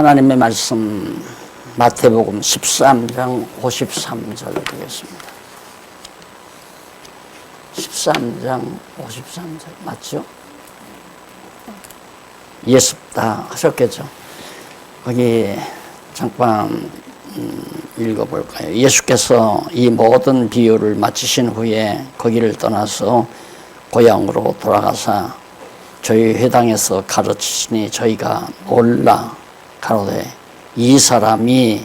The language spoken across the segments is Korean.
하나님의 말씀 마태복음 13장 53절 되겠습니다. 13장 53절 맞죠? 예습다 하셨겠죠? 거기 잠깐 읽어볼까요? 예수께서 이 모든 비유를 마치신 후에 거기를 떠나서 고향으로 돌아가사 저희 회당에서 가르치시니 저희가 놀라 가로되 이 사람이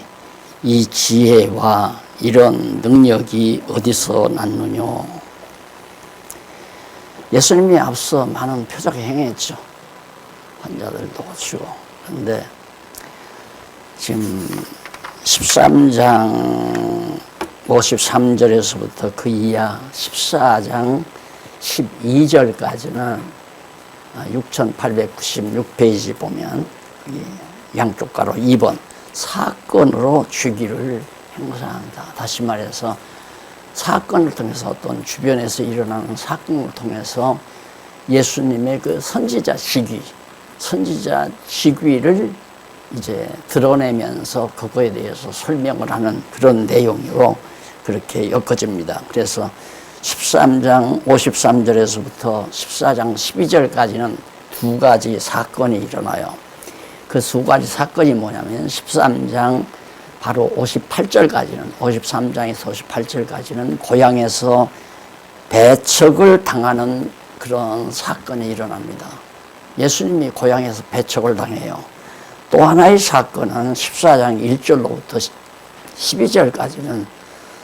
이 지혜와 이런 능력이 어디서 났느뇨. 예수님이 앞서 많은 표적을 행했죠. 환자들도 고치고. 그런데 지금 13장 53절에서부터 그 이하 14장 12절까지는 6896페이지 보면 양쪽 가로 2번 사건으로 주기를 행사한다. 다시 말해서 사건을 통해서 어떤 주변에서 일어나는 사건을 통해서 예수님의 그 선지자 직위를 이제 드러내면서 그거에 대해서 설명을 하는 그런 내용으로 그렇게 엮어집니다. 그래서 13장 53절에서부터 14장 12절까지는 두 가지 사건이 일어나요. 그 두 가지 사건이 뭐냐면 13장 바로 58절까지는 53장에서 58절까지는 고향에서 배척을 당하는 그런 사건이 일어납니다. 예수님이 고향에서 배척을 당해요. 또 하나의 사건은 14장 1절로부터 12절까지는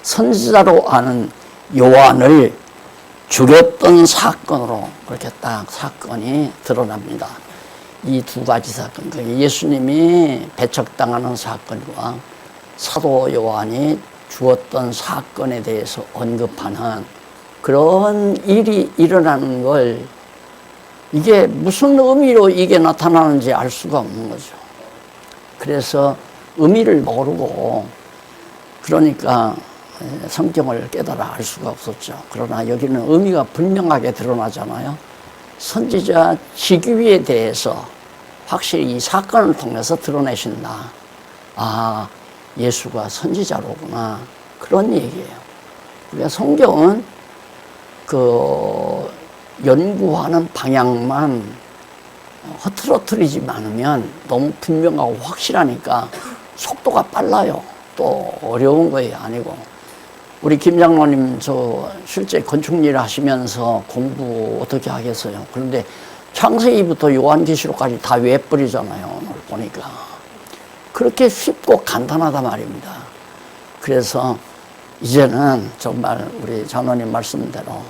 선지자로 아는 요한을 죽였던 사건으로 그렇게 딱 사건이 드러납니다. 이 두 가지 사건, 예수님이 배척당하는 사건과 사도 요한이 죽었던 사건에 대해서 언급하는 그런 일이 일어나는 걸 이게 무슨 의미로 이게 나타나는지 알 수가 없는 거죠. 그래서 의미를 모르고 그러니까 성경을 깨달아 알 수가 없었죠. 그러나 여기는 의미가 분명하게 드러나잖아요. 선지자 직위에 대해서 확실히 이 사건을 통해서 드러내신다. 아, 예수가 선지자로구나. 그런 얘기예요. 그러니까 성경은 그 연구하는 방향만 흐트러뜨리지 않으면 너무 분명하고 확실하니까 속도가 빨라요. 또 어려운 거예요. 아니고. 우리 김 장로님 저 실제 건축일 하시면서 공부 어떻게 하겠어요. 그런데 창세기부터 요한계시록까지 다 외버리잖아요. 오늘 보니까. 그렇게 쉽고 간단하단 말입니다. 그래서 이제는 정말 우리 장로님 말씀대로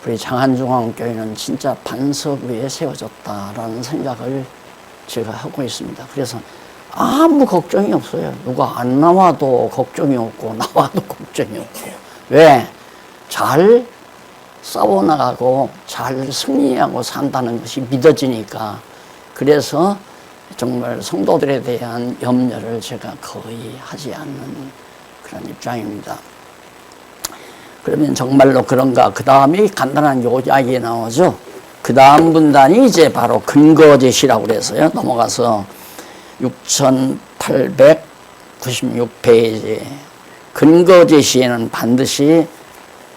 우리 장안중앙교회는 진짜 반석 위에 세워졌다라는 생각을 제가 하고 있습니다. 그래서 아무 걱정이 없어요. 누가 안 나와도 걱정이 없고 나와도 걱정이 없고. 왜? 잘 싸워나가고 잘 승리하고 산다는 것이 믿어지니까. 그래서 정말 성도들에 대한 염려를 제가 거의 하지 않는 그런 입장입니다. 그러면 정말로 그런가? 그 다음에 간단한 요약이 나오죠. 그 다음 분단이 이제 바로 근거제시라고 그래서요. 넘어가서 6896페이지 근거제시에는 반드시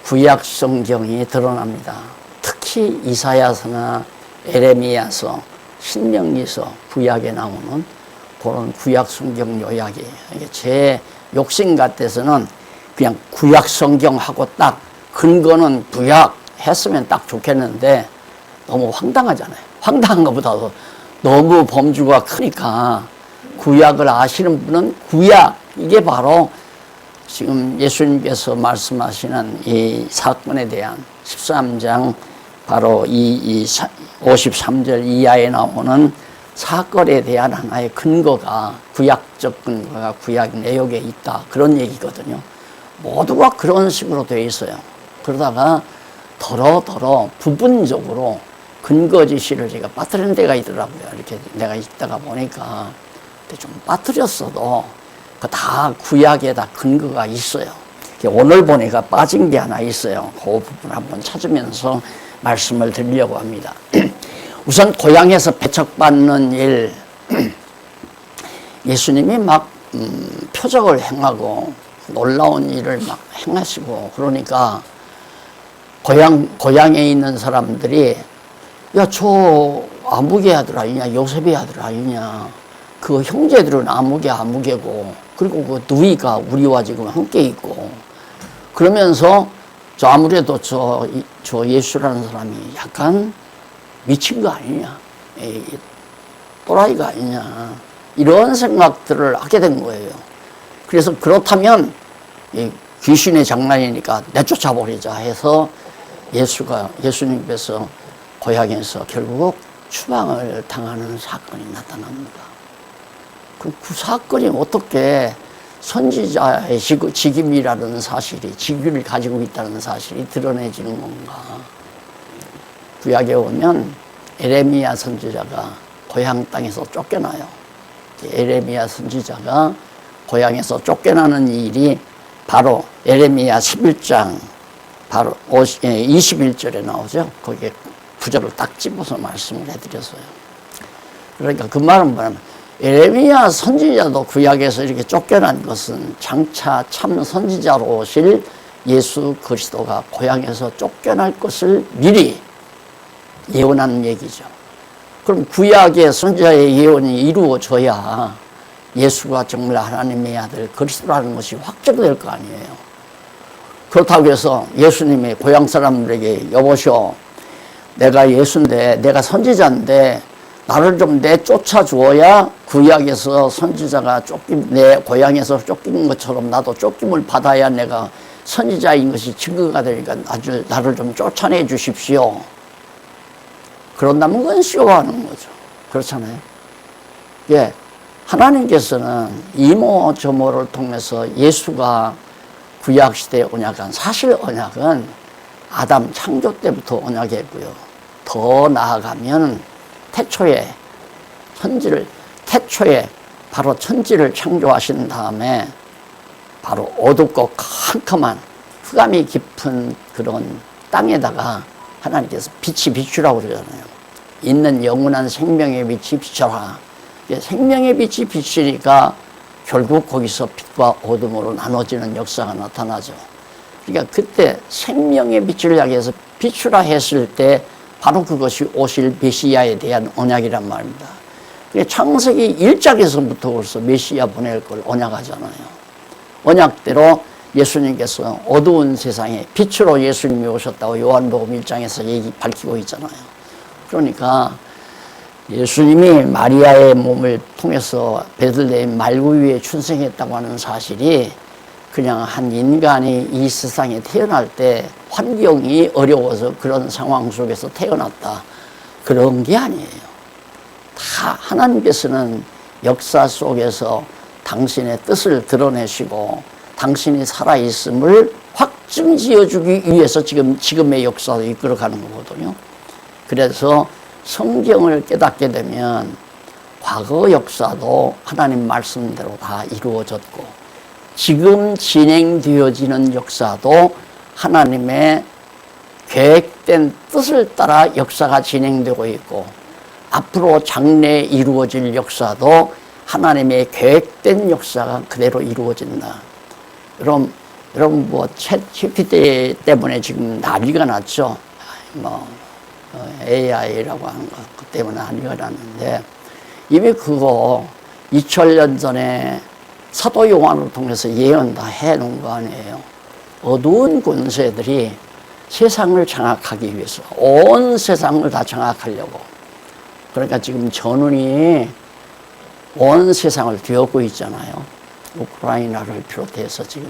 구약 성경이 드러납니다. 특히 이사야서나 에레미야서, 신명기서 구약에 나오는 그런 구약 성경 요약이에요. 제 욕심 같아서는 그냥 구약 성경하고 딱 근거는 구약 했으면 딱 좋겠는데 너무 황당하잖아요. 황당한 것보다도 너무 범주가 크니까 구약을 아시는 분은 구약, 이게 바로 지금 예수님께서 말씀하시는 이 사건에 대한 13장 바로 이 53절 이하에 나오는 사건에 대한 하나의 근거가 구약적 근거가 구약 내역에 있다. 그런 얘기거든요. 모두가 그런 식으로 되어 있어요. 그러다가 더러 부분적으로 근거지시를 제가 빠뜨리는 데가 있더라고요. 이렇게 내가 있다가 보니까 좀 빠뜨렸어도 다 구약에다 근거가 있어요. 오늘 보니까 빠진 게 하나 있어요. 그 부분 한번 찾으면서 말씀을 드리려고 합니다. 우선 고향에서 배척받는 일, 예수님이 막 표적을 행하고 놀라운 일을 막 행하시고 그러니까 고향에 있는 사람들이 야, 저 아무개 아들 아니냐, 요셉의 아들 아니냐, 그 형제들은 아무개고 그리고 그 누이가 우리와 지금 함께 있고 그러면서 저 아무래도 저 예수라는 사람이 약간 미친 거 아니냐, 또라이가 아니냐, 이런 생각들을 하게 된 거예요. 그래서 그렇다면 귀신의 장난이니까 내쫓아버리자 해서 예수님께서 고향에서 결국 추방을 당하는 사건이 나타납니다. 그럼 그 사건이 어떻게 선지자의 직임이라는 사실이, 직위를 가지고 있다는 사실이 드러내지는 건가? 구약에 오면 에레미야 선지자가 고향 땅에서 쫓겨나요. 에레미야 선지자가 고향에서 쫓겨나는 일이 바로 에레미야 11장 바로 21절에 나오죠. 거기에 구절을 딱 집어서 말씀을 해드렸어요. 그러니까 그 말은 뭐냐면 에레미야 선지자도 구약에서 이렇게 쫓겨난 것은 장차 참 선지자로 오실 예수 그리스도가 고향에서 쫓겨날 것을 미리 예언하는 얘기죠. 그럼 구약의 선지자의 예언이 이루어져야 예수가 정말 하나님의 아들 그리스도라는 것이 확정될 거 아니에요. 그렇다고 해서 예수님의 고향 사람들에게 여보시오, 내가 예수인데 내가 선지자인데 나를 좀 내쫓아 주어야 구약에서 선지자가 내 고향에서 쫓긴 것처럼 나도 쫓김을 받아야 내가 선지자인 것이 증거가 되니까 나를 좀 쫓아내 주십시오. 그런다면 그건 쇼하는 거죠. 그렇잖아요. 예, 하나님께서는 이모저모를 통해서 예수가 구약시대의 언약은, 사실 언약은 아담 창조 때부터 언약이고요. 더 나아가면 태초에 바로 천지를 창조하신 다음에 바로 어둡고 캄캄한 흑암이 깊은 그런 땅에다가 하나님께서 빛이 비추라고 그러잖아요. 있는 영원한 생명의 빛이 비춰라. 생명의 빛이 비치니까 결국 거기서 빛과 어둠으로 나눠지는 역사가 나타나죠. 그러니까 그때 생명의 빛을 향해서 비추라 했을 때 바로 그것이 오실 메시아에 대한 언약이란 말입니다. 창세기 1장에서부터 벌써 메시아 보낼 걸 언약하잖아요. 언약대로 예수님께서 어두운 세상에 빛으로 예수님이 오셨다고 요한복음 1장에서 밝히고 있잖아요. 그러니까 예수님이 마리아의 몸을 통해서 베들레헴 말구 위에 출생했다고 하는 사실이 그냥 한 인간이 이 세상에 태어날 때 환경이 어려워서 그런 상황 속에서 태어났다, 그런 게 아니에요. 다 하나님께서는 역사 속에서 당신의 뜻을 드러내시고 당신이 살아있음을 확증지어주기 위해서 지금의 역사를 이끌어가는 거거든요. 그래서 성경을 깨닫게 되면 과거 역사도 하나님 말씀대로 다 이루어졌고 지금 진행되어지는 역사도 하나님의 계획된 뜻을 따라 역사가 진행되고 있고 앞으로 장래에 이루어질 역사도 하나님의 계획된 역사가 그대로 이루어진다. 여러분 뭐 챗GPT 때문에 지금 난리가 났죠. AI라고 하는 것 때문에 난리가 났는데 이미 그거 2000년 전에 사도 요한을 통해서 예언 다 해놓은 거 아니에요. 어두운 권세들이 세상을 장악하기 위해서 온 세상을 다 장악하려고. 그러니까 지금 전운이 온 세상을 뒤엎고 있잖아요. 우크라이나를 비롯해서 지금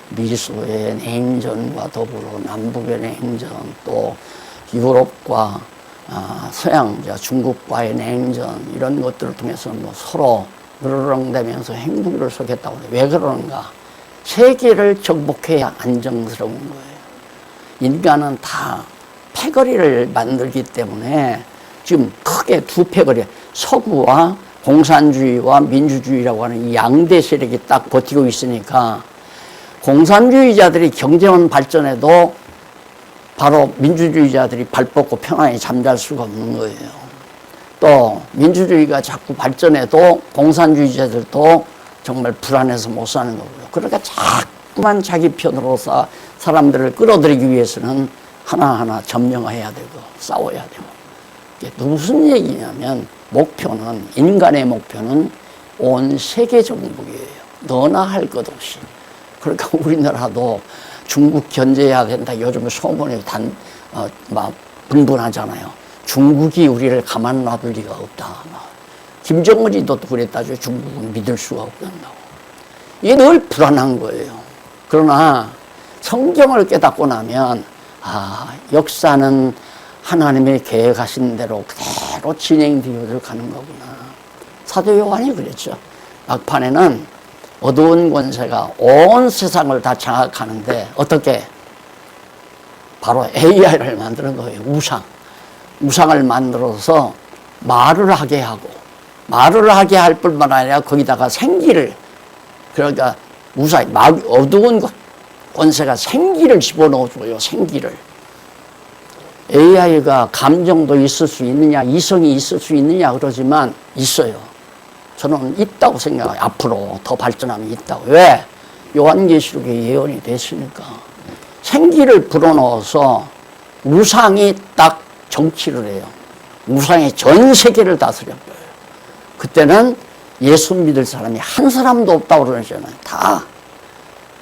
미소의 냉전과 더불어 남북의 냉전, 또 유럽과 서양 중국과의 냉전, 이런 것들을 통해서 뭐 서로 으르렁대면서 행복을 쏘겠다고 해요. 왜 그러는가? 세계를 정복해야 안정스러운 거예요. 인간은 다 패거리를 만들기 때문에 지금 크게 두 패거리, 서구와 공산주의와 민주주의라고 하는 이 양대 세력이 딱 버티고 있으니까 공산주의자들이 경제만 발전해도 바로 민주주의자들이 발 뻗고 편안히 잠잘 수가 없는 거예요. 또 민주주의가 자꾸 발전해도 공산주의자들도 정말 불안해서 못 사는 거고요. 그러니까 자꾸만 자기 편으로 사람들을 끌어들이기 위해서는 하나하나 점령해야 되고 싸워야 되고. 이게 무슨 얘기냐면 목표는, 인간의 목표는 온 세계 정복이에요. 너나 할 것 없이. 그러니까 우리나라도 중국 견제해야 된다. 요즘 소문이 분분하잖아요. 중국이 우리를 가만 놔둘 리가 없다. 김정은이도 그랬다죠. 중국은 믿을 수가 없다고. 이게 늘 불안한 거예요. 그러나 성경을 깨닫고 나면 역사는 하나님의 계획하신 대로 그대로 진행되어 가는 거구나. 사도 요한이 그랬죠. 막판에는 어두운 권세가 온 세상을 다 장악하는데 어떻게? 바로 AI를 만드는 거예요. 우상을 만들어서 말을 하게 하고, 말을 하게 할 뿐만 아니라 거기다가 생기를, 그러니까 어두운 권세가 생기를 집어넣어줘요. 생기를. AI가 감정도 있을 수 있느냐, 이성이 있을 수 있느냐 그러지만 있어요. 저는 있다고 생각해요. 앞으로 더 발전하면 있다고. 왜? 요한계시록에 예언이 됐으니까. 생기를 불어넣어서 우상이 딱 정치를 해요. 우상이 전 세계를 다스려버려요. 그때는 예수 믿을 사람이 한 사람도 없다고 그러잖아요. 다.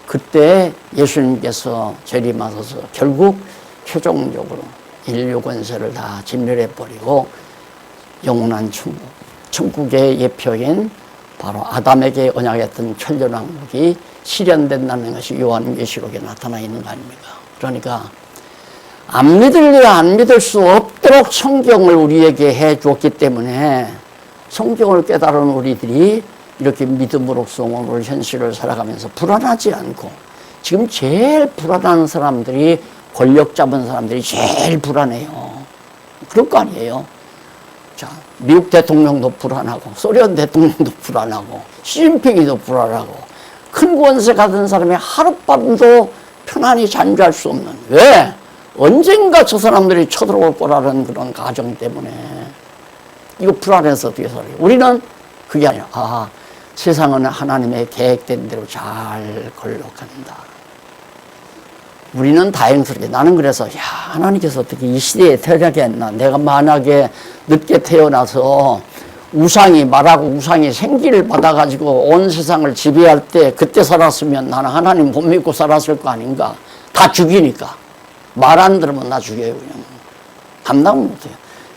그때 예수님께서 재림하셔서 결국 최종적으로 인류 권세를 다 진멸해버리고 영원한 천국의 예표인 바로 아담에게 언약했던 천년왕국이 실현된다는 것이 요한계시록에 나타나 있는 거 아닙니까? 그러니까 안 믿을래야 안 믿을 수 없도록 성경을 우리에게 해 주었기 때문에 성경을 깨달은 우리들이 이렇게 믿음으로써 오늘 현실을 살아가면서 불안하지 않고, 지금 제일 불안한 사람들이 권력 잡은 사람들이 제일 불안해요. 그럴 거 아니에요. 자, 미국 대통령도 불안하고 소련 대통령도 불안하고 시진핑이도 불안하고 큰 권세 가진 사람이 하룻밤도 편안히 잠잘 수 없는, 왜? 언젠가 저 사람들이 쳐들어올 거라는 그런 가정 때문에 이거 불안해서 어떻게 살아요? 우리는 그게 아니라 세상은 하나님의 계획된 대로 잘 걸러간다. 우리는 다행스럽게, 나는 그래서 하나님께서 어떻게 이 시대에 태어나겠나, 내가 만약에 늦게 태어나서 우상이 말하고 우상이 생기를 받아가지고 온 세상을 지배할 때 그때 살았으면 나는 하나님 못 믿고 살았을 거 아닌가. 다 죽이니까. 말 안 들으면 나 죽여요. 그냥 감당 못해요.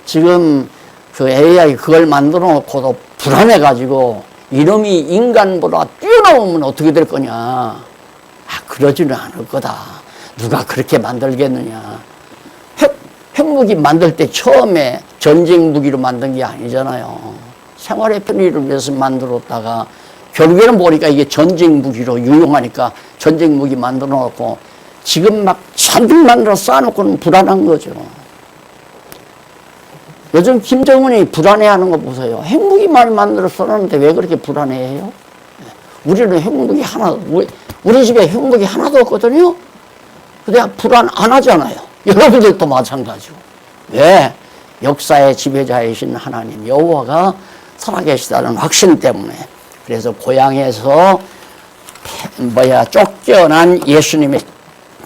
지금 그 AI 그걸 만들어 놓고도 불안해가지고 이놈이 인간보다 뛰어넘으면 어떻게 될 거냐. 그러지는 않을 거다. 누가 그렇게 만들겠느냐. 핵무기 만들 때 처음에 전쟁 무기로 만든 게 아니잖아요. 생활의 편의를 위해서 만들었다가 결국에는 보니까 이게 전쟁 무기로 유용하니까 전쟁 무기 만들어 놓고 지금 막 잔뜩 만들어 쌓아놓고는 불안한 거죠. 요즘 김정은이 불안해하는 거 보세요. 핵무기만 만들어 써놨는데 왜 그렇게 불안해해요? 우리는 핵무기 우리 집에 핵무기 하나도 없거든요. 근데 불안 안 하잖아요. 여러분들도 마찬가지고. 왜? 역사의 지배자이신 하나님 여호와가 살아계시다는 확신 때문에. 그래서 고향에서 쫓겨난 예수님의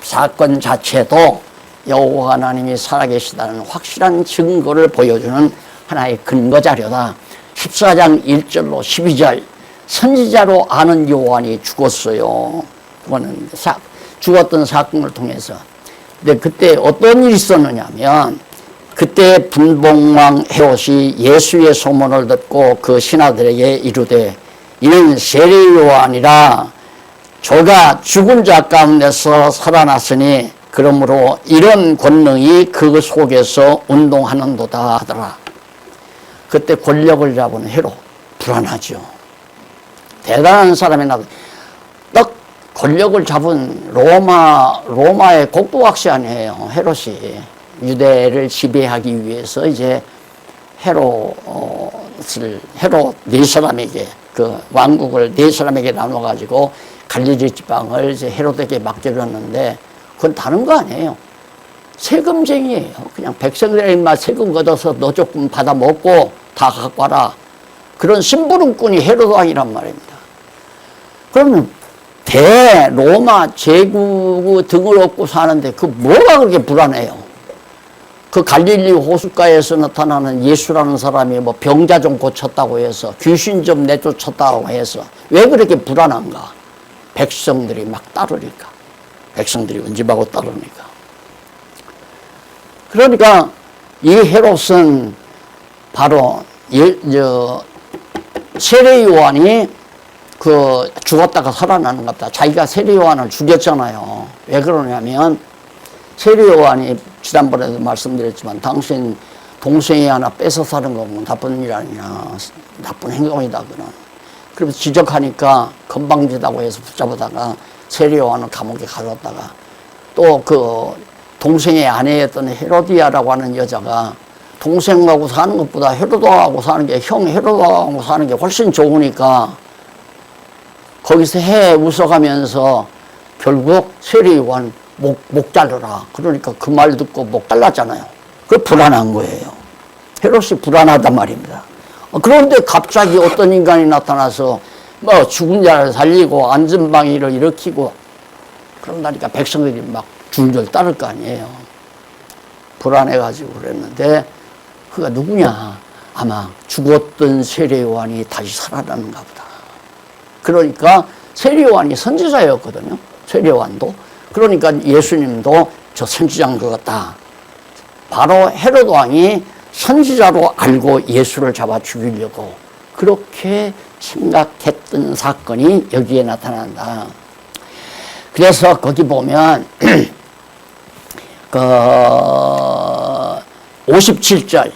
사건 자체도 여호와 하나님이 살아계시다는 확실한 증거를 보여주는 하나의 근거 자료다. 14장 1절로 12절 선지자로 아는 요한이 죽었어요. 그거는 죽었던 사건을 통해서. 근데 그때 어떤 일이 있었느냐면 그때 분봉왕 헤롯이 예수의 소문을 듣고 그 신하들에게 이르되 이는 세례 요한이라 저가 죽은 자 가운데서 살아났으니 그러므로 이런 권능이 그 속에서 운동하는도다 하더라. 그때 권력을 잡은 헤롯 불안하죠. 대단한 사람이 나도 딱 권력을 잡은 로마의 국부각시 아니에요. 헤롯이 유대를 지배하기 위해서 이제 헤롯 네 사람에게 그 왕국을 네 사람에게 나눠가지고 갈릴리 지방을 이제 헤롯에게 맡겨줬는데 그건 다른 거 아니에요. 세금쟁이에요. 그냥 백성들의 입맛 세금 걷어서 너 조금 받아 먹고 다 갖고 와라. 그런 심부름꾼이 헤로드 왕이란 말입니다. 그러면 대로마 제국 등을 업고 사는데 그 뭐가 그렇게 불안해요? 그 갈릴리 호숫가에서 나타나는 예수라는 사람이 뭐 병자 좀 고쳤다고 해서 귀신 좀 내쫓았다고 해서 왜 그렇게 불안한가? 백성들이 막 따르니까. 백성들이 은집하고 따르니까. 그러니까 이 헤롯은 바로 세례 요한이 그 죽었다가 살아나는 것 같다. 자기가 세례 요한을 죽였잖아요. 왜 그러냐면 세례 요한이 지난번에도 말씀드렸지만 당신 동생이 하나 뺏어 사는 거 뭐 나쁜 일 아니냐, 나쁜 행동이다 그런. 그래서 지적하니까 건방지다고 해서 붙잡아다가 세례 요한을 감옥에 가뒀다가 또 그 동생의 아내였던 헤로디아라고 하는 여자가 동생하고 사는 것보다 헤로도하고 사는 게 형 헤로도하고 사는 게 훨씬 좋으니까 거기서 해 웃어가면서 결국 세례 요한 목 자르라. 그러니까 그 말 듣고 목 잘랐잖아요. 그 불안한 거예요. 헤롯이 불안하단 말입니다. 그런데 갑자기 어떤 인간이 나타나서 뭐 죽은 자를 살리고 안전방위를 일으키고 그런다니까 백성들이 막 줄줄 따를 거 아니에요. 불안해가지고 그랬는데 그가 누구냐? 아마 죽었던 세례 요한이 다시 살아나는가 보다. 그러니까 세례 요한이 선지자였거든요. 세례 요한도. 그러니까 예수님도 저 선지자인 것 같다. 바로 헤롯 왕이 선지자로 알고 예수를 잡아 죽이려고 그렇게 생각했던 사건이 여기에 나타난다. 그래서 거기 보면 그 57절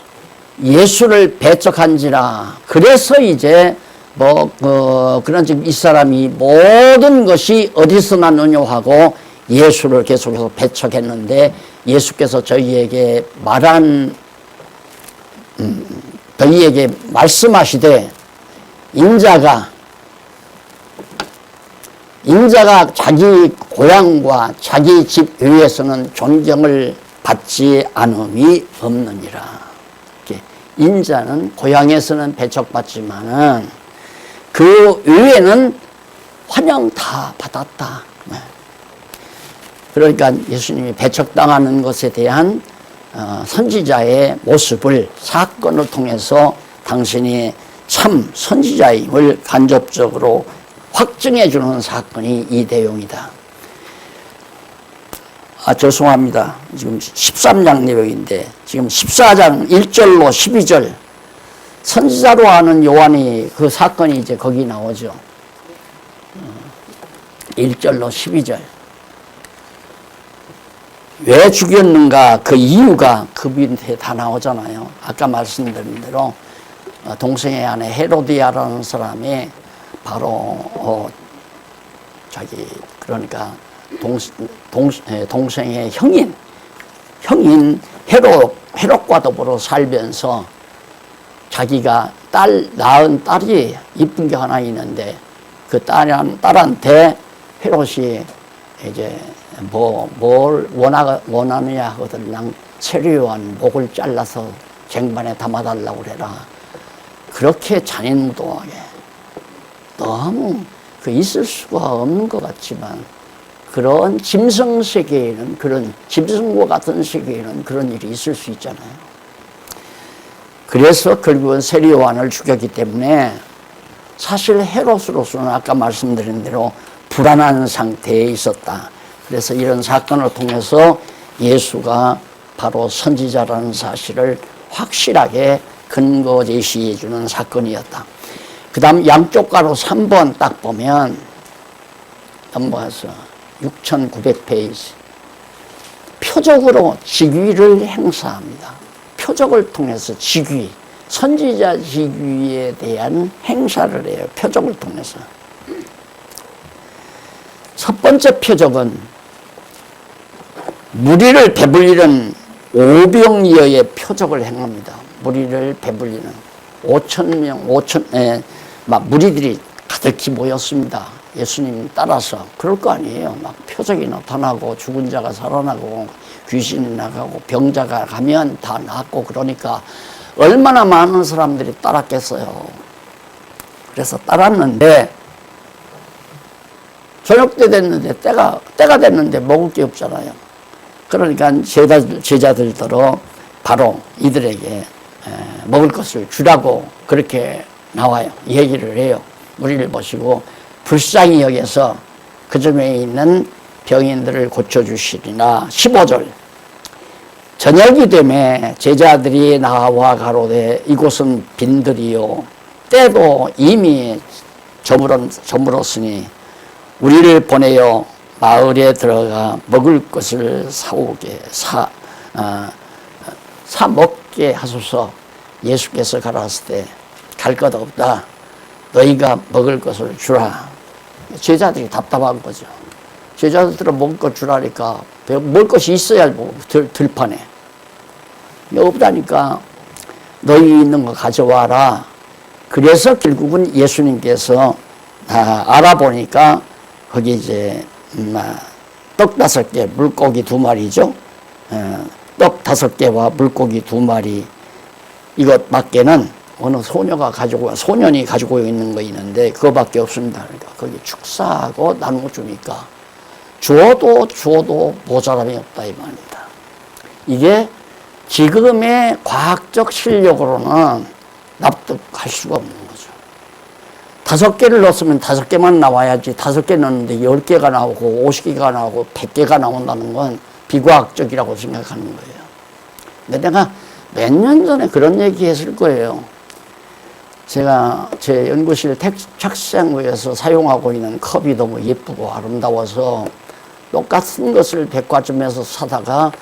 예수를 배척한지라. 그래서 이제 그런 이 사람이 모든 것이 어디서 났느냐 하고 예수를 계속해서 배척했는데 예수께서 저희에게 저희에게 말씀하시되 인자가 자기 고향과 자기 집 위에서는 존경을 받지 않음이 없느니라. 인자는 고향에서는 배척받지만은 그 위에는 환영 다 받았다. 그러니까 예수님이 배척당하는 것에 대한 선지자의 모습을 사건을 통해서 당신이 참 선지자임을 간접적으로 확증해 주는 사건이 이 내용이다. 죄송합니다. 지금 13장 내용인데 지금 14장 1절로 12절 선지자로 하는 요한이 그 사건이 이제 거기 나오죠. 1절로 12절. 왜 죽였는가 그 이유가 그 밑에 다 나오잖아요. 아까 말씀드린 대로 동생의 아내 헤로디아라는 사람이 바로 자기 그러니까 동생의 형인 헤롯과 더불어 살면서 자기가 낳은 딸이 이쁜 게 하나 있는데 그 딸한테 헤롯이 이제 뭘 원하느냐 하거든. 그냥 세례 요한 목을 잘라서 쟁반에 담아달라고 그래라. 그렇게 잔인무도하게 너무 있을 수가 없는 것 같지만 그런 짐승 세계에는 그런 짐승과 같은 세계에는 그런 일이 있을 수 있잖아요. 그래서 결국은 세례 요한을 죽였기 때문에 사실 헤롯으로서는 아까 말씀드린 대로 불안한 상태에 있었다. 그래서 이런 사건을 통해서 예수가 바로 선지자라는 사실을 확실하게 근거 제시해 주는 사건이었다. 그 다음 양쪽 가로 3번 딱 보면 넘어가서 6900페이지 표적으로 직위를 행사합니다. 표적을 통해서 직위, 선지자 직위에 대한 행사를 해요. 표적을 통해서. 첫 번째 표적은 무리를 배불리는 오병이어의 표적을 행합니다. 무리를 배불리는 5,000명, 막 무리들이 가득히 모였습니다. 예수님 따라서. 그럴 거 아니에요. 막 표적이 나타나고 죽은 자가 살아나고 귀신이 나가고 병자가 가면 다 낫고 그러니까 얼마나 많은 사람들이 따랐겠어요. 그래서 따랐는데 저녁 때 됐는데 때가 됐는데 먹을 게 없잖아요. 그러니까 제자들더러 바로 이들에게 먹을 것을 주라고 그렇게 나와요. 얘기를 해요. 우리를 보시고 불쌍히 여겨서 그 점에 있는 병인들을 고쳐주시리라. 15절. 저녁이 되매 제자들이 나와 가로되 이곳은 빈들이요 때도 이미 저물었으니 우리를 보내어 마을에 들어가 먹을 것을 사 먹게 하소서. 예수께서 가라사대 때 갈 것 없다. 너희가 먹을 것을 주라. 제자들이 답답한 거죠. 제자들은 먹을 것 주라니까 먹을 것이 있어야 뭐 들판에 없다니까 너희 있는 거 가져와라. 그래서 결국은 예수님께서 알아보니까 거기 이제 떡 5개, 물고기 2마리죠. 떡 5개와 물고기 2마리 이것밖에는 어느 소년이 가지고 있는 거 있는데 그거밖에 없습니다. 그러니까 거기 축사하고 나누어 주니까 주어도 모자람이 없다 이 말입니다. 이게 지금의 과학적 실력으로는 납득할 수가 없는 거죠. 5개를 넣었으면 5개만 나와야지 5개 넣었는데 10개가 나오고 50개가 나오고 100개가 나온다는 건 비과학적이라고 생각하는 거예요. 근데 내가 몇 년 전에 그런 얘기 했을 거예요. 제가 제 연구실 책상위에서 사용하고 있는 컵이 너무 예쁘고 아름다워서 똑같은 것을 백화점에서 사다가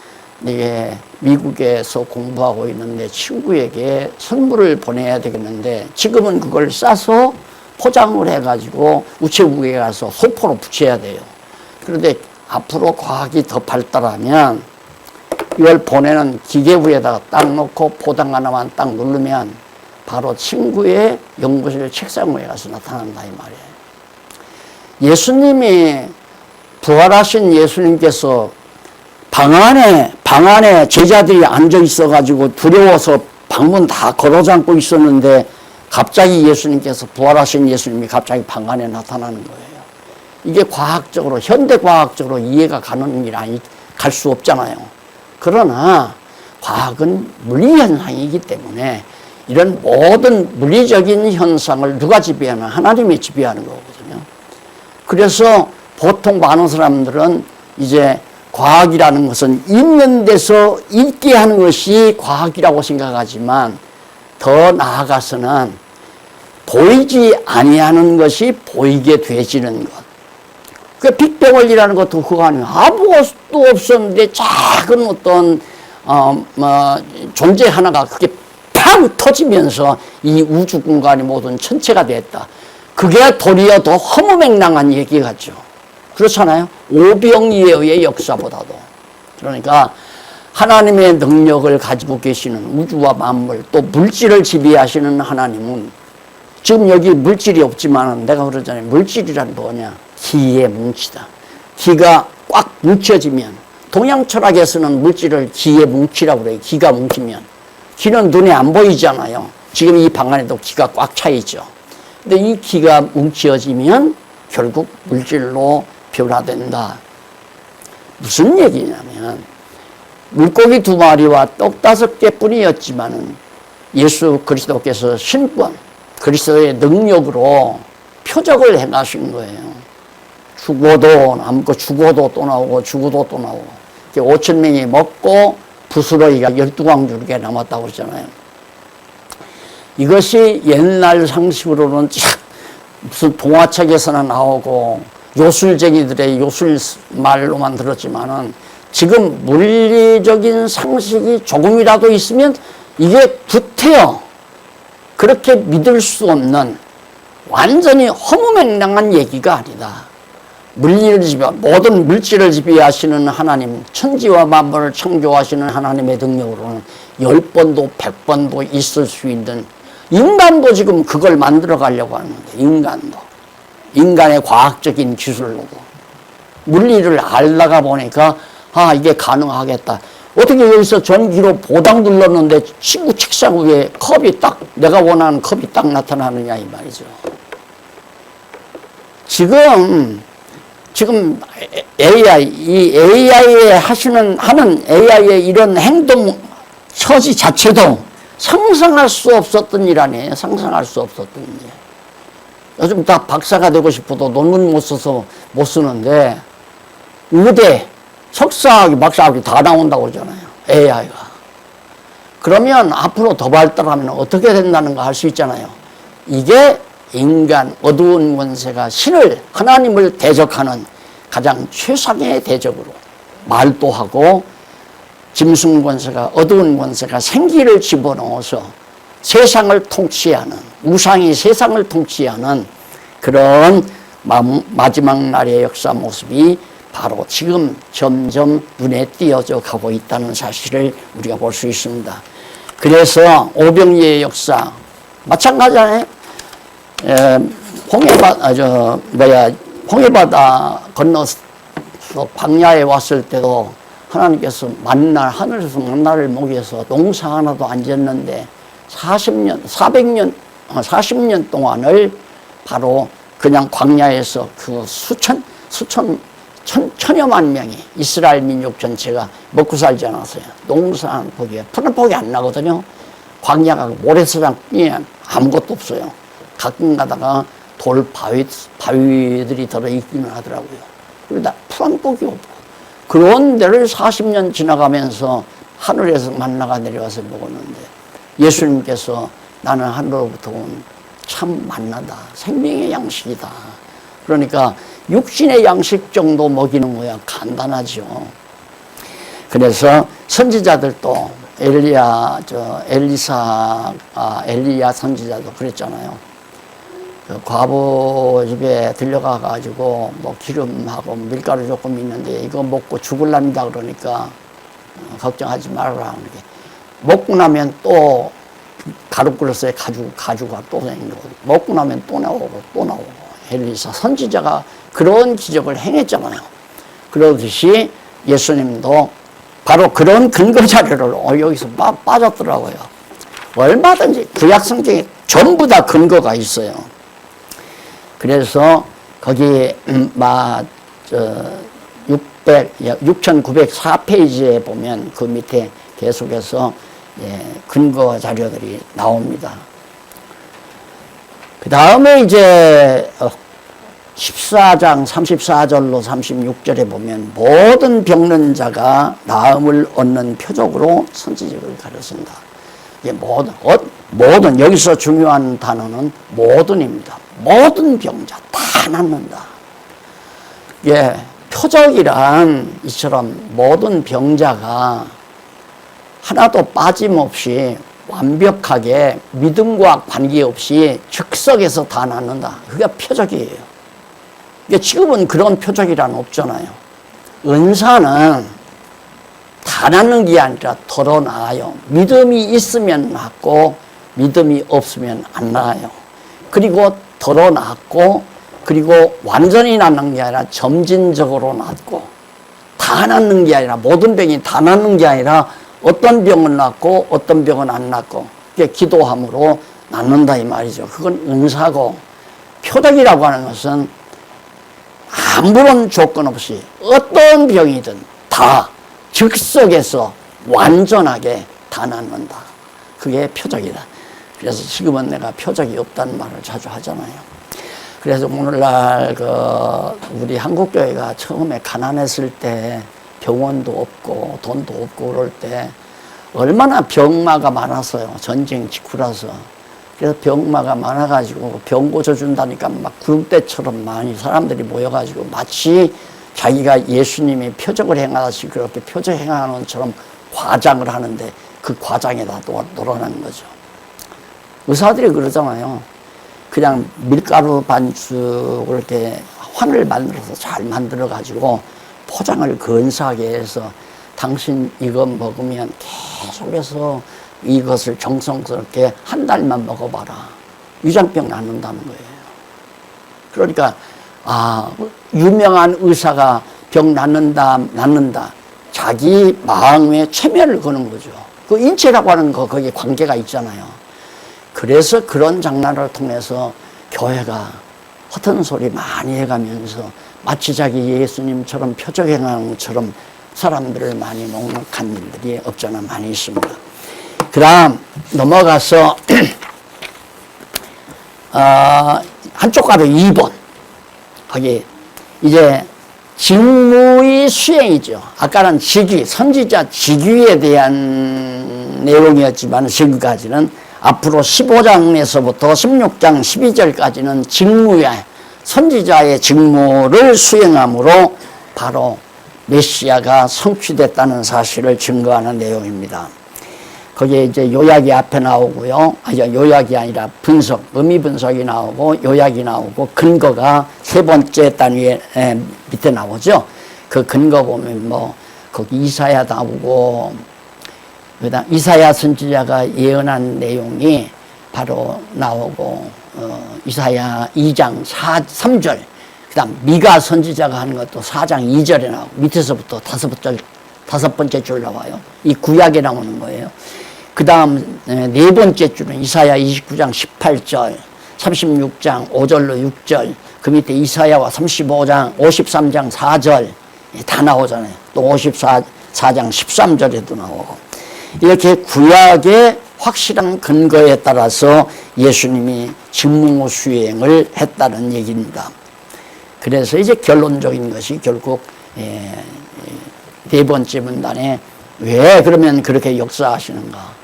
이게 미국에서 공부하고 있는 내 친구에게 선물을 보내야 되겠는데 지금은 그걸 싸서 포장을 해가지고 우체국에 가서 소포로 붙여야 돼요. 그런데 앞으로 과학이 더 발달하면 이걸 보내는 기계부에다가 딱 놓고 포장 하나만 딱 누르면 바로 친구의 연구실 책상 위에 가서 나타난다 이 말이에요. 예수님이 부활하신 예수님께서 방 안에 제자들이 앉아 있어가지고 두려워서 방문 다 걸어 잠고 있었는데 갑자기 예수님께서 부활하신 예수님이 갑자기 방 안에 나타나는 거예요. 이게 과학적으로 현대 과학적으로 이해가 가는 일 갈 수 없잖아요. 그러나 과학은 물리현상이기 때문에 이런 모든 물리적인 현상을 누가 지배하면 하나님이 지배하는 거거든요. 그래서 보통 많은 사람들은 이제 과학이라는 것은 있는 데서 있게 하는 것이 과학이라고 생각하지만 더 나아가서는 보이지 아니하는 것이 보이게 되지는 것. 그 빅뱅원리라는 것도 그거 아니에요. 아무것도 없었는데 작은 어떤 존재 하나가 그게 팡 터지면서 이 우주 공간이 모든 천체가 됐다. 그게 도리어 더 허무맹랑한 얘기 같죠. 그렇잖아요. 오병이어의 역사보다도. 그러니까 하나님의 능력을 가지고 계시는 우주와 만물 또 물질을 지배하시는 하나님은 지금 여기 물질이 없지만 내가 그러잖아요. 물질이란 뭐냐? 기의 뭉치다. 기가 꽉 뭉쳐지면 동양 철학에서는 물질을 기의 뭉치라고 그래요. 기가 뭉치면. 기는 눈에 안 보이잖아요. 지금 이 방 안에도 기가 꽉 차 있죠. 근데 이 기가 뭉쳐지면 결국 물질로 변화된다. 무슨 얘기냐면 물고기 2마리와 떡 5개 뿐이었지만은 예수 그리스도께서 신권, 그리스도의 능력으로 표적을 행하신 거예요. 죽어도 남고 죽어도 또 나오고 죽어도 또 나오고 5,000명이 먹고 부스러기가 12광주르게 남았다고 그러잖아요. 이것이 옛날 상식으로는 무슨 동화책에서나 나오고 요술쟁이들의 요술 말로만 들었지만은 지금 물리적인 상식이 조금이라도 있으면 이게 구태여 그렇게 믿을 수 없는 완전히 허무맹랑한 얘기가 아니다. 모든 물질을 지배하시는 하나님, 천지와 만물을 창조하시는 하나님의 능력으로는 10번도 100번도 있을 수 있는 인간도 지금 그걸 만들어 가려고 하는데 인간의 과학적인 기술로도 물리를 알다가 보니까 이게 가능하겠다. 어떻게 여기서 전기로 보당 눌렀는데 친구 책상 위에 컵이 딱, 내가 원하는 컵이 딱 나타나느냐, 이 말이죠. 지금 AI, 이 AI에 하는 AI의 이런 행동, 처지 자체도 상상할 수 없었던 일 아니에요. 상상할 수 없었던 일. 요즘 다 박사가 되고 싶어도 논문 못 써서 못 쓰는데, 의대, 석사학위, 박사학위 다 나온다고 그러잖아요. AI가. 그러면 앞으로 더 발달하면 어떻게 된다는 거 알 수 있잖아요. 이게 인간, 어두운 권세가 신을, 하나님을 대적하는 가장 최상의 대적으로 말도 하고, 짐승 권세가, 어두운 권세가 생기를 집어넣어서 세상을 통치하는, 우상이 세상을 통치하는 그런 마지막 날의 역사 모습이 바로 지금 점점 눈에 띄어져 가고 있다는 사실을 우리가 볼 수 있습니다. 그래서 오병이의 역사 마찬가지잖아요. 홍해바다 건너서 광야에 왔을 때도 하나님께서 하늘에서 만나를 먹여서 농사 하나도 안 짓는데 40년 동안을 바로 그냥 광야에서 그 천여만 명이 이스라엘 민족 전체가 먹고 살지 않았어요. 농사는 거기에 푸른 폭이 안 나거든요. 광야가 모래사장 그냥 아무것도 없어요. 가끔 가다가 바위들이 들어있기는 하더라고요. 그러다 푸른 폭이 없고. 그런 데를 40년 지나가면서 하늘에서 만나가 내려와서 먹었는데 예수님께서 나는 하늘로부터 온 참 만나다. 생명의 양식이다. 그러니까 육신의 양식 정도 먹이는 거야 간단하죠. 그래서 선지자들도 엘리야 선지자도 그랬잖아요. 그 과부 집에 들려가 가지고 뭐 기름하고 밀가루 조금 있는데 이거 먹고 죽을랍니다 그러니까 걱정하지 말아라. 먹고 나면 또 가루 그릇에 가지고 또 다니는 거고 먹고 나면 또 나오고 엘리사 선지자가 그런 기적을 행했잖아요. 그러듯이 예수님도 바로 그런 근거 자료를 여기서 빠졌더라고요. 얼마든지 구약 성경에 전부 다 근거가 있어요. 그래서 거기 6904페이지에 보면 그 밑에 계속해서 근거 자료들이 나옵니다. 그 다음에 이제 14장 34절로 36절에 보면 모든 병든 자가 나음을 얻는 표적으로 선지적을 가르친다. 이게 모든 여기서 중요한 단어는 모든입니다. 모든 병자 다 낫는다. 예, 표적이란 이처럼 모든 병자가 하나도 빠짐없이 완벽하게 믿음과 관계없이 즉석에서 다 낫는다. 그게 표적이에요. 지금은 그런 표적이란 없잖아요. 은사는 다 낫는 게 아니라 덜어 나아요. 믿음이 있으면 낫고 믿음이 없으면 안 나아요. 그리고 덜어 낫고 그리고 완전히 낫는 게 아니라 점진적으로 낫고 다 낫는 게 아니라 모든 병이 다 낫는 게 아니라 어떤 병은 낫고 어떤 병은 안 낫고 그게 기도함으로 낫는다 이 말이죠. 그건 은사고 표적이라고 하는 것은 아무런 조건 없이 어떤 병이든 다 즉석에서 완전하게 다 낫는다. 그게 표적이다. 그래서 지금은 내가 표적이 없다는 말을 자주 하잖아요. 그래서 오늘날 우리 한국교회가 처음에 가난했을 때 병원도 없고 돈도 없고 그럴 때 얼마나 병마가 많았어요. 전쟁 직후라서. 그래서 병마가 많아가지고 병 고쳐준다니까 막 구름대처럼 많이 사람들이 모여가지고 마치 자기가 예수님이 표적을 행하듯이 그렇게 표적 행하는 것처럼 과장을 하는데 그 과장에다 놀아나는 거죠. 의사들이 그러잖아요. 그냥 밀가루 반죽을 이렇게 환을 만들어서 잘 만들어가지고 포장을 근사하게 해서 당신 이거 먹으면 계속해서 이것을 정성스럽게 한 달만 먹어봐라. 위장병 낫는다는 거예요. 그러니까 유명한 의사가 병 낫는다. 자기 마음에 최면을 거는 거죠. 그 인체라고 하는 거 거기에 관계가 있잖아요. 그래서 그런 장난을 통해서 교회가 허튼 소리 많이 해가면서 마치 자기 예수님처럼 표적행항처럼 사람들을 많이 농락한 일들이 없잖아 많이 있습니다. 그 다음 넘어가서 한쪽 가로 2번 거기 이제 직무의 수행이죠. 아까는 직위, 선지자 직위에 대한 내용이었지만 지금까지는 앞으로 15장에서부터 16장 12절까지는 직무야, 선지자의 직무를 수행함으로 바로 메시아가 성취됐다는 사실을 증거하는 내용입니다. 거기에 이제 요약이 앞에 나오고요. 요약이 아니라 분석, 의미 분석이 나오고 요약이 나오고 근거가 세 번째 단위에 밑에 나오죠. 그 근거 보면 뭐 거기 이사야 나오고 그다음 이사야 선지자가 예언한 내용이 바로 나오고 이사야 2장 3절 그다음 미가 선지자가 하는 것도 4장 2절에 나오고 밑에서부터 다섯 번째 줄 나와요. 이 구약에 나오는 거예요. 그 다음 네 번째 줄은 이사야 29장 18절 36장 5절로 6절 그 밑에 이사야와 53장 4절 다 나오잖아요. 또 54장 13절에도 나오고 이렇게 구약의 확실한 근거에 따라서 예수님이 직무 수행을 했다는 얘기입니다. 그래서 이제 결론적인 것이 결국 네 번째 문단에 왜 그러면 그렇게 역사하시는가?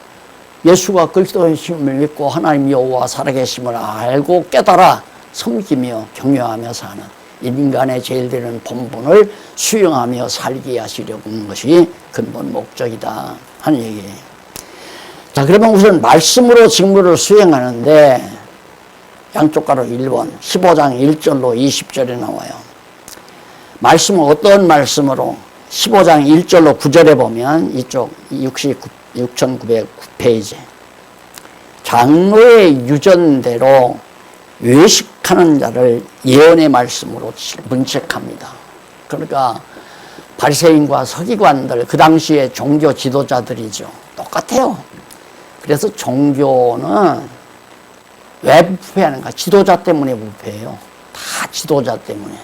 예수가 그리스도이심을 믿고 하나님 여호와 살아계심을 알고 깨달아 섬기며 경외하며 사는 인간의 제일 되는 본분을 수용하며 살게 하시려고 하는 것이 근본 목적이다 하는 얘기예요. 자, 그러면 우선 말씀으로 직무를 수행하는데 양쪽 가로 1번 15장 1절로 20절에 나와요. 말씀은 어떤 말씀으로 15장 1절로 9절에 보면 이쪽 6909페이지 장로의 유전대로 외식하는 자를 예언의 말씀으로 문책합니다. 그러니까 바리새인과 서기관들 그 당시에 종교 지도자들이죠. 똑같아요. 그래서 종교는 왜 부패하는가? 지도자 때문에 부패해요. 다 지도자 때문에.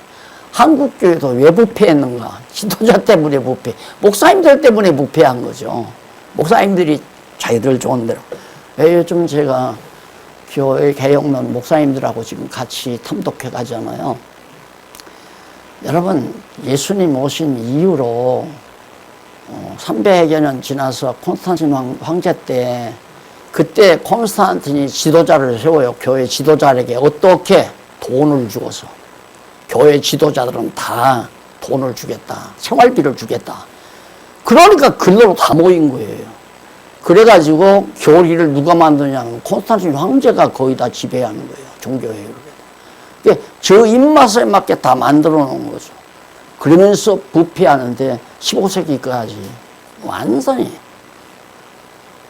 한국교회도 왜 부패했는가? 지도자 때문에 부패. 목사님들 때문에 부패한 거죠. 목사님들이 자기들 좋은 대로. 요즘 제가 교회 개혁론 목사님들하고 지금 같이 탐독해 가잖아요. 여러분, 예수님 오신 이후로 300여 년 지나서 콘스탄틴 황제 때 그때 콘스탄틴이 지도자를 세워요. 교회 지도자에게 어떻게 돈을 주어서. 교회 지도자들은 다 돈을 주겠다. 생활비를 주겠다. 그러니까 글로 다 모인 거예요. 그래가지고 교리를 누가 만드냐면 콘스탄틴 황제가 거의 다 지배하는 거예요. 종교회의를. 저 입맛에 맞게 다 만들어 놓은 거죠. 그러면서 부패하는데 15세기까지 완전히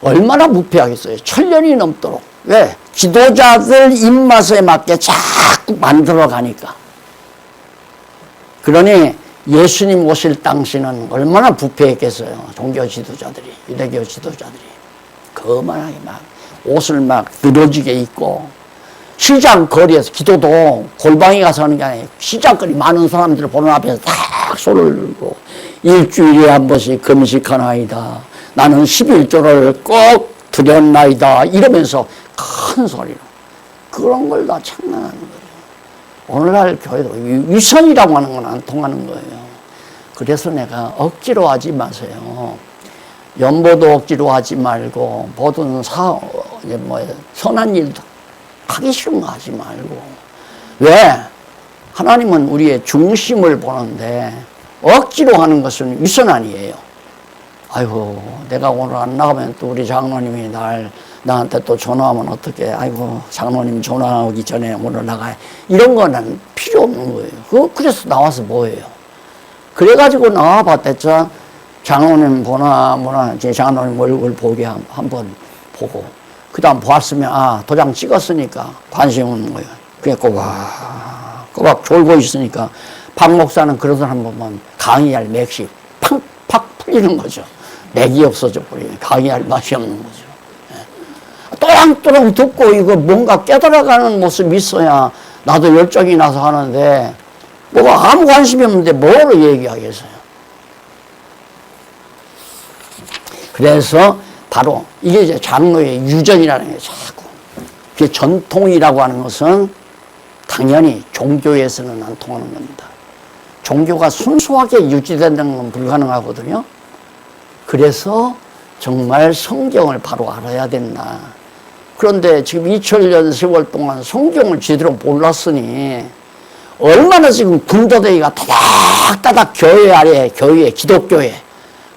얼마나 부패하겠어요. 1000년이 넘도록. 왜? 지도자들 입맛에 맞게 자꾸 만들어 가니까. 그러니 예수님 오실 당시는 얼마나 부패했겠어요. 종교 지도자들이, 유대교 지도자들이. 거만하게 막 옷을 막 늘어지게 입고 시장 거리에서 기도도 골방에 가서 하는 게 아니에요. 시장거리 많은 사람들을 보는 앞에서 딱 손을 들고 일주일에 한 번씩 금식하나이다. 나는 11조를 꼭 드렸나이다. 이러면서 큰 소리로. 그런 걸 다 장난하는 거예요. 오늘날 교회도 위선이라고 하는 건 안 통하는 거예요. 그래서 내가 억지로 하지 마세요. 연보도 억지로 하지 말고 모든 선한 일도 하기 싫은 거 하지 말고. 왜? 하나님은 우리의 중심을 보는데 억지로 하는 것은 위선 아니에요. 아이고 내가 오늘 안 나가면 또 우리 장로님이 나한테 또 전화하면 어떡해. 아이고 장로님 전화하기 전에 오늘 나가야. 이런 거는 필요 없는 거예요. 그래서 나와서 뭐예요. 그래가지고 나와봤댔자 장로님 보나 제 장로님 얼굴 보게 한번 보고 그 다음 보았으면 도장 찍었으니까 관심 없는 거예요. 그게 꼬박 졸고 있으니까 박 목사는 그런 사람 보면 강의할 맥시 팍팍 풀리는 거죠. 맥이 없어져 버리면 강의할 맛이 없는 거죠. 또랑또랑 듣고 이거 뭔가 깨달아가는 모습이 있어야 나도 열정이 나서 하는데 뭐가 아무 관심이 없는데 뭐로 얘기하겠어요. 그래서 바로 이게 이제 장로의 유전이라는 게 자꾸 그게 전통이라고 하는 것은 당연히 종교에서는 안 통하는 겁니다. 종교가 순수하게 유지되는 건 불가능하거든요. 그래서 정말 성경을 바로 알아야 된다. 그런데 지금 2000년 세월 동안 성경을 제대로 몰랐으니 얼마나 지금 군더더기가 따닥따닥 교회 아래 교회, 기독교회,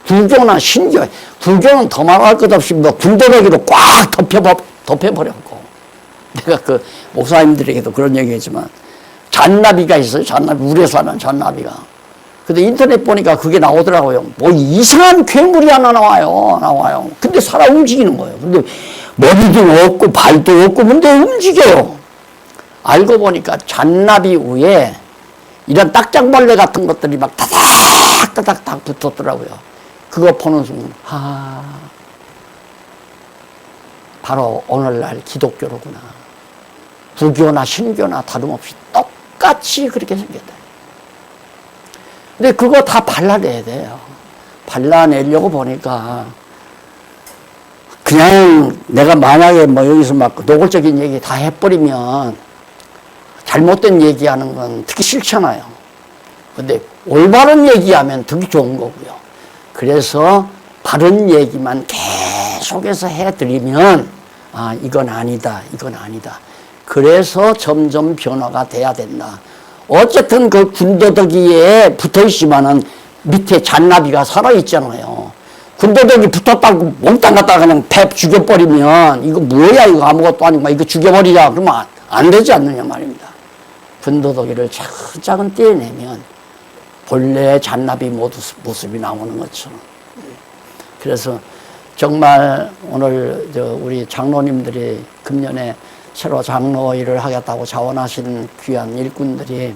불교나 신교회, 불교는 더 말할 것 없이 뭐 군더더기로 꽉 덮여버렸고 내가 그 목사님들에게도 그런 얘기했지만 잔나비가 있어요. 잔나비, 물에 사는 잔나비가. 근데 인터넷 보니까 그게 나오더라고요. 뭐 이상한 괴물이 하나 나와요. 근데 살아 움직이는 거예요. 근데 머리도 없고 발도 없고 근데 움직여요. 알고 보니까 잔나비 위에 이런 딱장벌레 같은 것들이 막 타닥타닥 붙었더라고요. 그거 보는 순간 바로 오늘날 기독교로구나. 불교나 신교나 다름없이 똑같이 그렇게 생겼다. 근데 그거 다 발라내야 돼요. 발라내려고 보니까 그냥 내가 만약에 뭐 여기서 막 노골적인 얘기 다 해버리면 잘못된 얘기하는 건 듣기 싫잖아요. 근데 올바른 얘기하면 듣기 좋은 거고요. 그래서 바른 얘기만 계속해서 해드리면 이건 아니다, 이건 아니다. 그래서 점점 변화가 돼야 된다. 어쨌든 그 군더더기에 붙어있지만은 밑에 잔나비가 살아있잖아요. 군더더기 붙었다고 몽땅 갖다가 그냥 배 죽여버리면 이거 뭐야, 이거 아무것도 아니고 이거 죽여버리자 그러면 안 되지 않느냐 말입니다. 군더더기를 차근차근 떼내면 본래의 잔나비 모습이 나오는 것처럼. 그래서 정말 오늘 우리 장로님들이 금년에 새로 장로 일을 하겠다고 자원하신 귀한 일꾼들이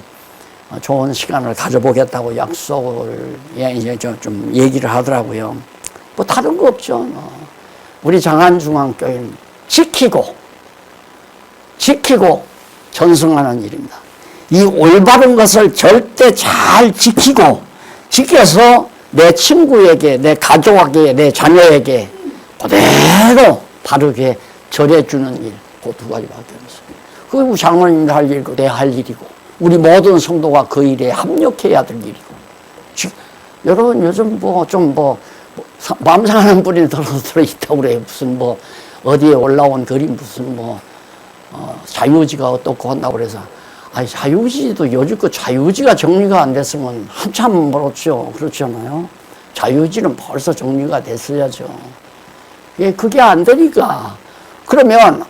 좋은 시간을 가져보겠다고 약속을 이제 좀 얘기를 하더라고요. 뭐 다른 거 없죠. 우리 장안중앙교회는 지키고 전승하는 일입니다. 이 올바른 것을 절대 잘 지켜서 내 친구에게, 내 가족에게, 내 자녀에게 그대로 바르게 전해주는 일. 그 두 가지밖에 없어요. 그게 우리 장로님들 할 일이고 내 할 일이고 우리 모든 성도가 그 일에 합력해야 될 일이고. 여러분 요즘 마음 상하는 분이 들어있다고 그래요. 무슨 어디에 올라온 글이 무슨 자유지가 어떻고 한다고 그래서 자유지도 요즘 그 자유지가 정리가 안 됐으면 한참 멀었죠. 그렇지 않아요? 자유지는 벌써 정리가 됐어야죠. 그게 안 되니까 그러면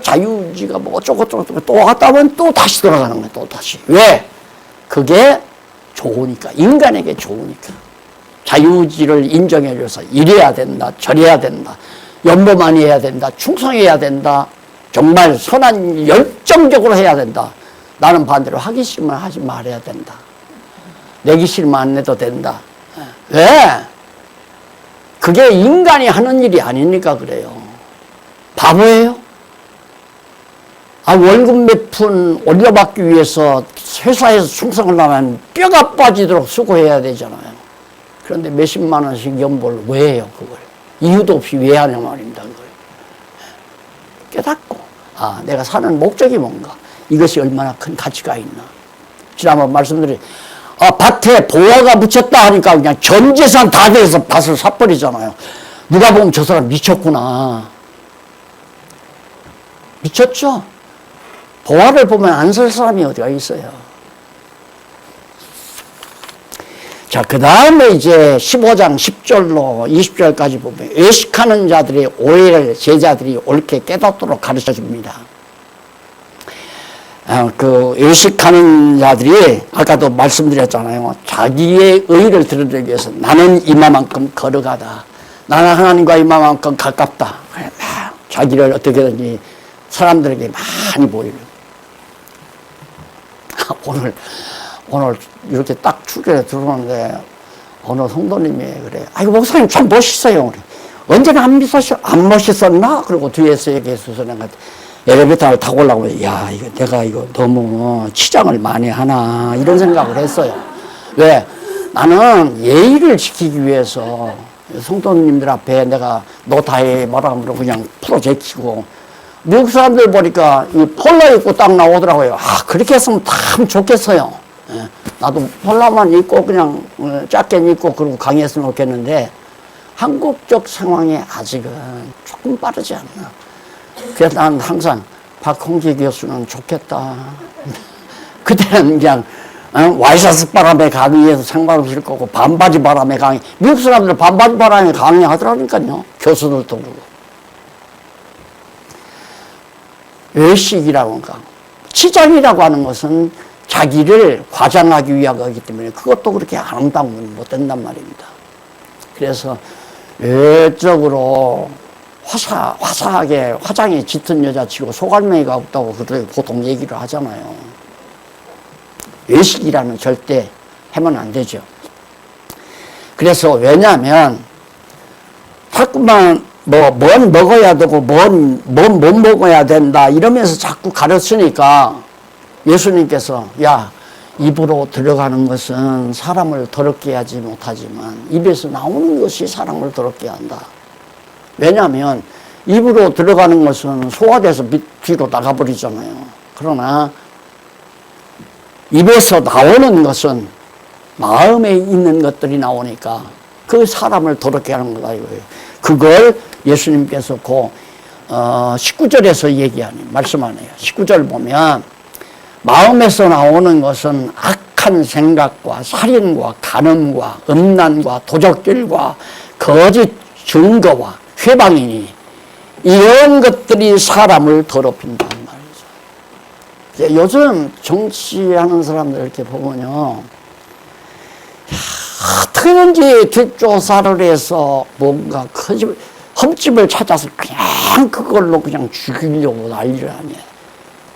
자유지가 어쩌고 또 갔다 오면 또 다시 돌아가는 거예요. 또 다시. 왜? 그게 좋으니까. 인간에게 좋으니까. 자유지를 인정해줘서 이래야 된다. 저래야 된다. 연보만 해야 된다. 충성해야 된다. 정말 선한 열정적으로 해야 된다. 나는 반대로 하기 싫으면 하지 말아야 된다. 내기 싫으면 안 내도 된다. 왜? 그게 인간이 하는 일이 아니니까 그래요. 바보예요? 월급 몇 푼 올려받기 위해서 회사에서 충성을 하면 뼈가 빠지도록 수고해야 되잖아요. 그런데 몇십만 원씩 연봉을 왜 해요, 그걸? 이유도 없이 왜 하냐 말입니다, 그걸. 깨닫고, 내가 사는 목적이 뭔가, 이것이 얼마나 큰 가치가 있나. 지난번 말씀드린, 밭에 보화가 묻혔다 하니까 그냥 전 재산 다 돼서 밭을 사버리잖아요. 누가 보면 저 사람 미쳤구나. 미쳤죠? 보화를 보면 안 살 사람이 어디가 있어요. 자, 그 다음에 이제 15장 10절로 20절까지 보면 외식하는 자들의 오해를 제자들이 옳게 깨닫도록 가르쳐 줍니다. 그 외식하는 자들이 아까도 말씀드렸잖아요. 자기의 의의를 드러내기 위해서 나는 이마만큼 거룩하다. 나는 하나님과 이마만큼 가깝다. 자기를 어떻게든지 사람들에게 많이 보이는. 오늘 이렇게 딱 축에 들어오는데 어느 성도님이 그래. 아이고, 목사님 참 멋있어요. 그래. 언제나 안 멋있었나? 그리고 뒤에서 얘기해서 내가 엘리베이터를 타고 올라가면, 야, 이거 내가 이거 너무 치장을 많이 하나, 이런 생각을 했어요. 왜? 나는 예의를 지키기 위해서 성도님들 앞에 내가 너 다해 뭐라 하면 그냥 풀어 제키고, 미국 사람들 보니까 이 폴라 입고 딱 나오더라고요. 아, 그렇게 했으면 참 좋겠어요. 예, 나도 폴라만 입고 그냥 작게 입고 그러고 강의했으면 좋겠는데, 한국적 상황에 아직은 조금 빠르지 않나. 그래서 난 항상 박홍기 교수는 좋겠다. 그때는 그냥 와이셔츠 바람에 강의해서 상관없을 거고, 반바지 바람에 강의. 미국 사람들은 반바지 바람에 강의하더라니까요. 교수들도 그러고. 외식이라고 한가. 치장이라고 하는 것은 자기를 과장하기 위한 거기 때문에 그것도 그렇게 아름다우면 못 된단 말입니다. 그래서 외적으로 화사하게 화장이 짙은 여자치고 소갈매기가 없다고 그렇게 보통 얘기를 하잖아요. 외식이라는 절대 하면 안 되죠. 그래서 왜냐하면 자꾸만 뭔 먹어야 되고 뭔 못 먹어야 된다 이러면서 자꾸 가르치니까 예수님께서 야, 입으로 들어가는 것은 사람을 더럽게 하지 못하지만 입에서 나오는 것이 사람을 더럽게 한다. 왜냐하면 입으로 들어가는 것은 소화돼서 뒤로 나가버리잖아요. 그러나 입에서 나오는 것은 마음에 있는 것들이 나오니까 그 사람을 더럽게 하는 거다 이거예요. 그걸 예수님께서 19절에서 얘기하니 말씀하네요. 19절 보면 마음에서 나오는 것은 악한 생각과 살인과 간음과 음란과 도적질과 거짓 증거와 회방이니 이런 것들이 사람을 더럽힌다는 말이죠. 요즘 정치하는 사람들 이렇게 보면요, 어떻게든지 뒷조사를 해서 뭔가 흠집을 찾아서 그냥 그걸로 그냥 죽이려고 난리를 하네.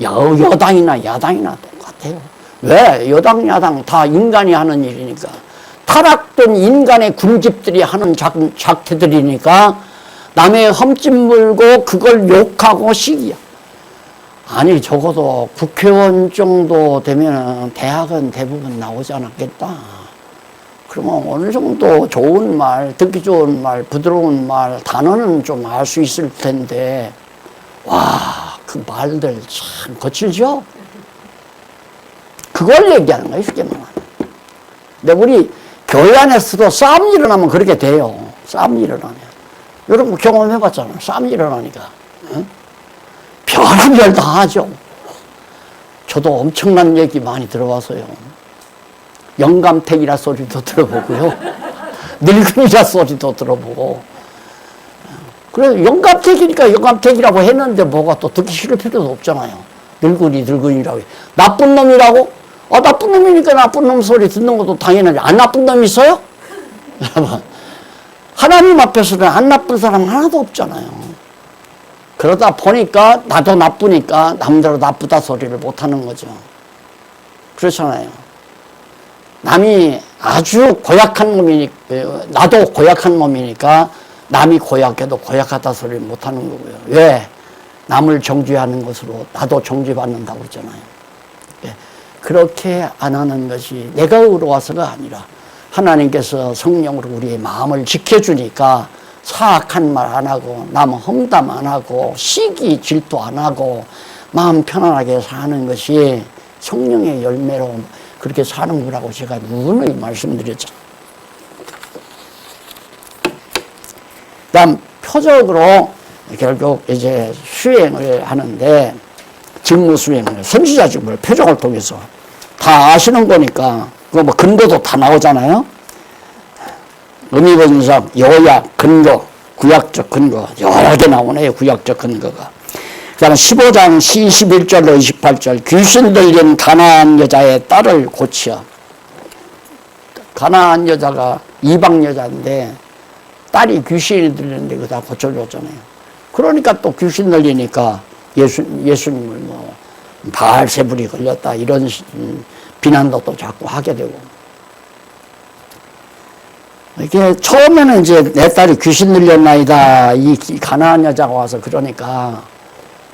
여당이나 야당이나 똑같아요. 왜? 여당, 야당 다 인간이 하는 일이니까. 타락된 인간의 군집들이 하는 작태들이니까 남의 흠집 물고 그걸 욕하고 시기야. 아니, 적어도 국회의원 정도 되면 대학은 대부분 나오지 않았겠다. 그러면 어느 정도 좋은 말, 듣기 좋은 말, 부드러운 말, 단어는 좀 알 수 있을 텐데, 와, 그 말들 참 거칠죠? 그걸 얘기하는 거예요, 쉽게 말하면. 근데 우리 교회 안에서도 싸움 일어나면 그렇게 돼요. 싸움 일어나면. 여러분 경험해봤잖아요. 싸움 일어나니까. 응? 별의별 다 하죠. 저도 엄청난 얘기 많이 들어봤어요. 영감택이라 소리도 들어보고요. 늙은이라 소리도 들어보고. 그래서 영감택이니까 영감택이라고 했는데 뭐가 또 듣기 싫을 필요도 없잖아요. 늙은이라고. 나쁜 놈이라고? 나쁜 놈이니까 나쁜 놈 소리 듣는 것도 당연하지. 안 나쁜 놈 있어요? 여러분, 하나님 앞에서는 안 나쁜 사람 하나도 없잖아요. 그러다 보니까 나도 나쁘니까 남들도 나쁘다 소리를 못하는 거죠. 그렇잖아요. 남이 아주 고약한 놈이니까, 나도 고약한 놈이니까 남이 고약해도 고약하다 소리를 못하는 거고요. 왜? 남을 정죄하는 것으로 나도 정죄받는다고 그러잖아요. 그렇게 안 하는 것이 내가 의로워서가 아니라 하나님께서 성령으로 우리의 마음을 지켜주니까 사악한 말 안 하고 남 험담 안 하고 시기 질투 안 하고 마음 편안하게 사는 것이 성령의 열매로 그렇게 사는 거라고 제가 누누이 말씀드렸죠. 그다음 표적으로 결국 이제 수행을 하는데 직무 수행을 선지자 직무를 표적을 통해서 다 아시는 거니까 그거 뭐 근거도 다 나오잖아요. 의미분석, 요약, 근거, 구약적 근거 여러 개 나오네요. 구약적 근거가. 그다음 15장 21절로 28절 귀신 들린 가나안 여자의 딸을 고치어. 가나안 여자가 이방 여자인데 딸이 귀신이 들리는데 그거 다 고쳐줬잖아요. 그러니까 또 귀신 들리니까 예수님을 뭐 바알세불이 걸렸다 이런 비난도 또 자꾸 하게 되고. 이게 처음에는 이제 내 딸이 귀신 들렸나이다. 이 가난한 여자가 와서 그러니까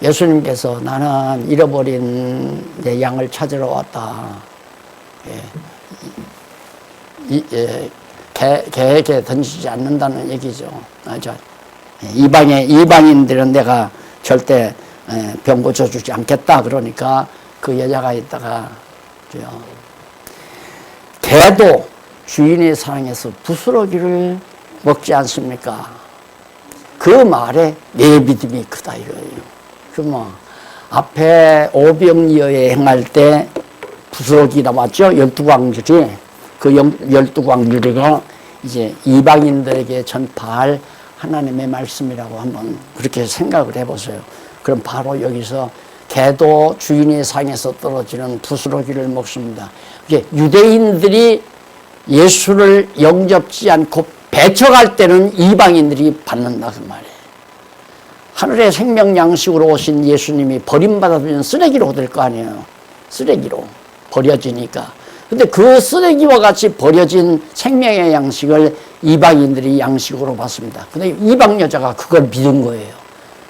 예수님께서 나는 잃어버린 내 양을 찾으러 왔다. 개에게 던지지 않는다는 얘기죠. 이방인들은 내가 절대 병 고쳐주지 않겠다. 그러니까 그 여자가 있다가 개도 주인의 사랑에서 부스러기를 먹지 않습니까? 그 말에 내 믿음이 크다 이거예요. 그러면 앞에 오병이어에 행할 때 부스러기 나왔죠. 12광주리. 그 12광주리가 이제 이방인들에게 전파할 하나님의 말씀이라고 한번 그렇게 생각을 해보세요. 그럼 바로 여기서 개도 주인의 상에서 떨어지는 부스러기를 먹습니다. 이게 유대인들이 예수를 영접지 않고 배척할 때는 이방인들이 받는다 그 말이에요. 하늘의 생명 양식으로 오신 예수님이 버림받아들인 쓰레기로 될 거 아니에요. 쓰레기로 버려지니까. 근데 그 쓰레기와 같이 버려진 생명의 양식을 이방인들이 양식으로 받습니다. 근데 이방 여자가 그걸 믿은 거예요.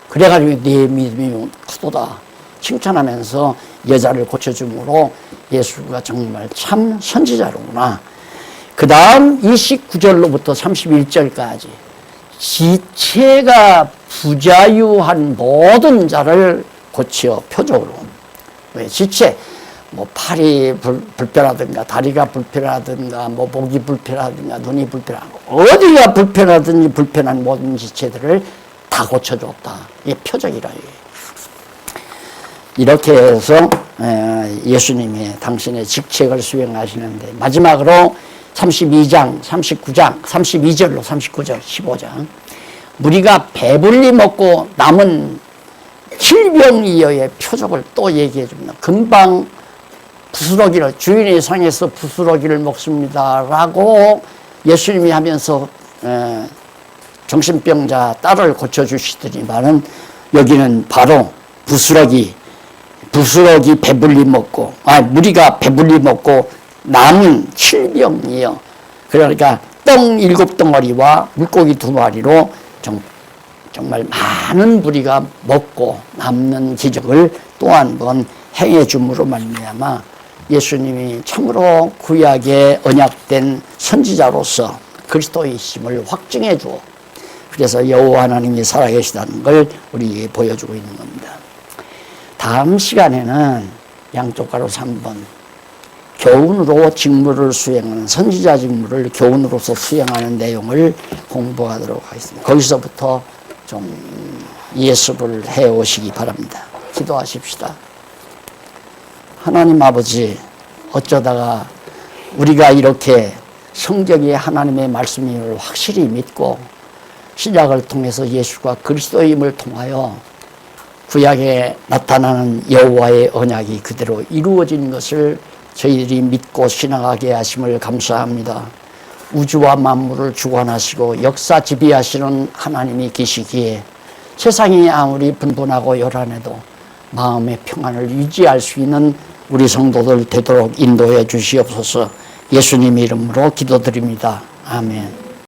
그래가지고 네 믿음이 크도다 칭찬하면서 여자를 고쳐줌으로 예수가 정말 참 선지자로구나. 그 다음 29절로부터 31절까지 지체가 부자유한 모든 자를 고쳐 표적으로. 왜 지체? 뭐 팔이 불편하든가 다리가 불편하든가 뭐 목이 불편하든가 눈이 불편하고 어디가 불편하든지 불편한 모든 지체들을 다 고쳐줬다. 이게 표적이라. 이렇게 해서 예수님이 당신의 직책을 수행하시는데 마지막으로 32장, 39장, 32절로 39절, 15장 무리가 배불리 먹고 남은 칠병이어의 표적을 또 얘기해 줍니다. 금방 부스러기를 주인의 상에서 부스러기를 먹습니다 라고 예수님이 하면서 정신병자 딸을 고쳐주시더니만은 여기는 바로 부스러기 배불리 먹고 무리가 배불리 먹고 남은 칠병이요. 그러니까 떡 7덩어리와 물고기 2마리로 정말 많은 무리가 먹고 남는 기적을 또 한 번 행해 줌으로 말미암아 예수님이 참으로 구약에 언약된 선지자로서 그리스도이심을 확증해 주어 그래서 여호와 하나님이 살아계시다는 걸 우리에게 보여주고 있는 겁니다. 다음 시간에는 양쪽 가로서 한번 교훈으로 직무를 수행하는 선지자 직무를 교훈으로서 수행하는 내용을 공부하도록 하겠습니다. 거기서부터 좀 예습을 해오시기 바랍니다. 기도하십시다. 하나님 아버지, 어쩌다가 우리가 이렇게 성경이 하나님의 말씀임을 확실히 믿고 신약을 통해서 예수가 그리스도임을 통하여 구약에 나타나는 여호와의 언약이 그대로 이루어진 것을 저희들이 믿고 신앙하게 하심을 감사합니다. 우주와 만물을 주관하시고 역사 지배하시는 하나님이 계시기에 세상이 아무리 분분하고 요란해도 마음의 평안을 유지할 수 있는 우리 성도들 되도록 인도해 주시옵소서. 예수님 이름으로 기도드립니다. 아멘.